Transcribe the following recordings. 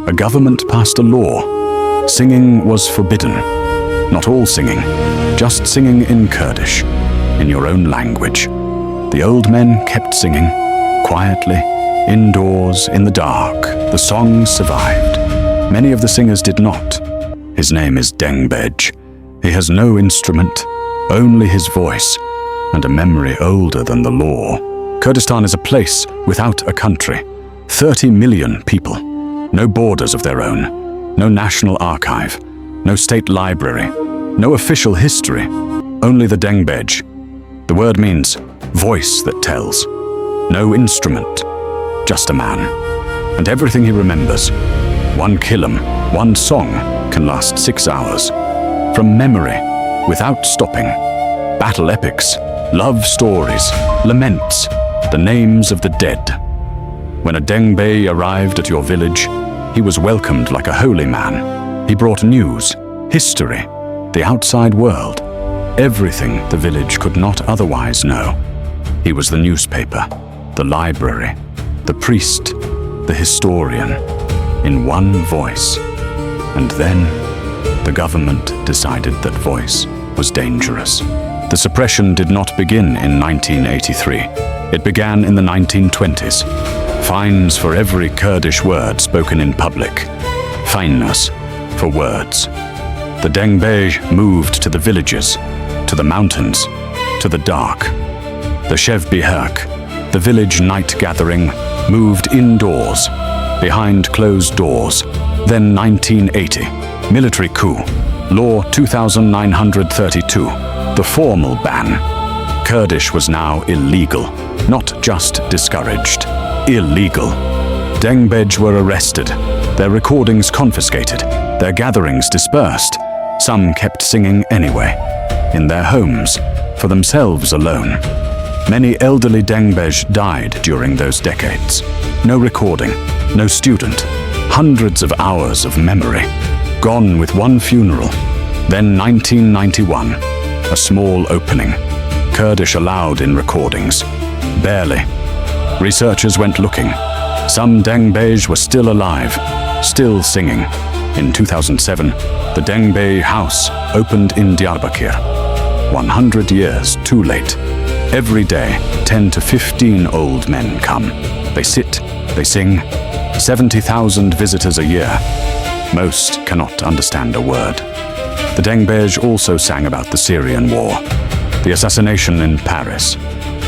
a government passed a law. Singing was forbidden. Not all singing, just singing in Kurdish, in your own language. The old men kept singing, quietly, indoors, in the dark. The songs survived. Many of the singers did not. His name is Dengbej. He has no instrument, only his voice, and a memory older than the law. Kurdistan is a place without a country. 30 million people. No borders of their own. No national archive. No state library. No official history. Only the Dengbej. The word means voice that tells. No instrument. Just a man. And everything he remembers. One kilim, one song, can last 6 hours. From memory, without stopping. Battle epics, love stories, laments, the names of the dead. When a Dengbej arrived at your village, he was welcomed like a holy man. He brought news, history, the outside world, everything the village could not otherwise know. He was the newspaper, the library, the priest, the historian, in one voice. And then, the government decided that voice was dangerous. The suppression did not begin in 1983. It began in the 1920s. Fines for every Kurdish word spoken in public. Fineness for words. The Dengbej moved to the villages, to the mountains, to the dark. The Shevbiherk, the village night gathering, moved indoors, behind closed doors. Then 1980, military coup, Law 2932, the formal ban. Kurdish was now illegal, not just discouraged, illegal. Dengbej were arrested, their recordings confiscated, their gatherings dispersed. Some kept singing anyway, in their homes, for themselves alone. Many elderly Dengbej died during those decades. No recording, no student, hundreds of hours of memory, gone with one funeral. Then 1991, a small opening. Kurdish allowed in recordings. Barely. Researchers went looking. Some Dengbej were still alive, still singing. In 2007, the Dengbej House opened in Diyarbakir. 100 years too late. Every day, 10 to 15 old men come. They sit, they sing. 70,000 visitors a year. Most cannot understand a word. The Dengbej also sang about the Syrian war, the assassination in Paris,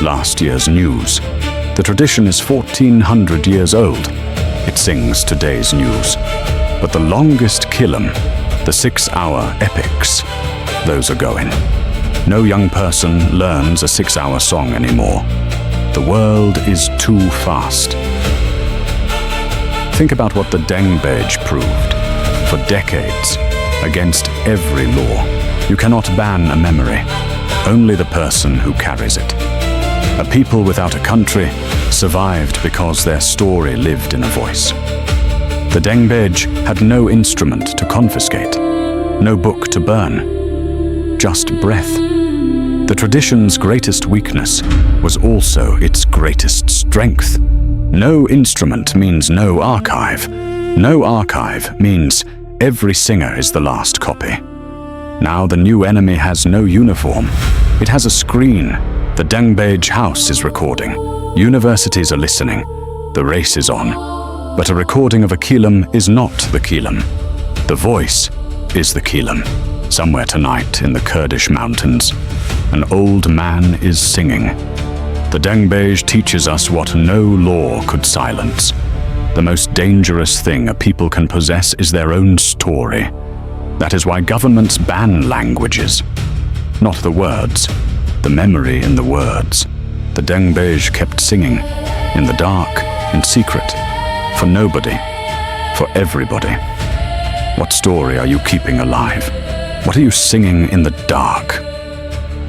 last year's news. The tradition is 1,400 years old. It sings today's news. But the longest kilim, the 6-hour epics, those are going. No young person learns a 6-hour song anymore. The world is too fast. Think about what the Dengbej proved. For decades, against every law. You cannot ban a memory, only the person who carries it. A people without a country survived because their story lived in a voice. The Dengbej had no instrument to confiscate, no book to burn, just breath. The tradition's greatest weakness was also its greatest strength. No instrument means no archive. No archive means every singer is the last copy. Now the new enemy has no uniform. It has a screen. The Dengbej house is recording. Universities are listening. The race is on. But a recording of a kilim is not the kilim. The voice is the kilim. Somewhere tonight in the Kurdish mountains, an old man is singing. The Dengbej teaches us what no law could silence. The most dangerous thing a people can possess is their own story. That is why governments ban languages. Not the words, the memory in the words. The Dengbej kept singing, in the dark, in secret, for nobody, for everybody. What story are you keeping alive? What are you singing in the dark?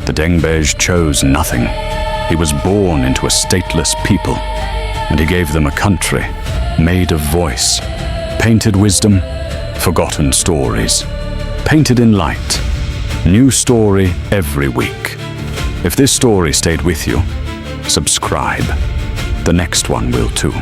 The Dengbej chose nothing. He was born into a stateless people, and he gave them a country made of voice, painted wisdom, forgotten stories, painted in light, new story every week. If this story stayed with you, subscribe. The next one will too.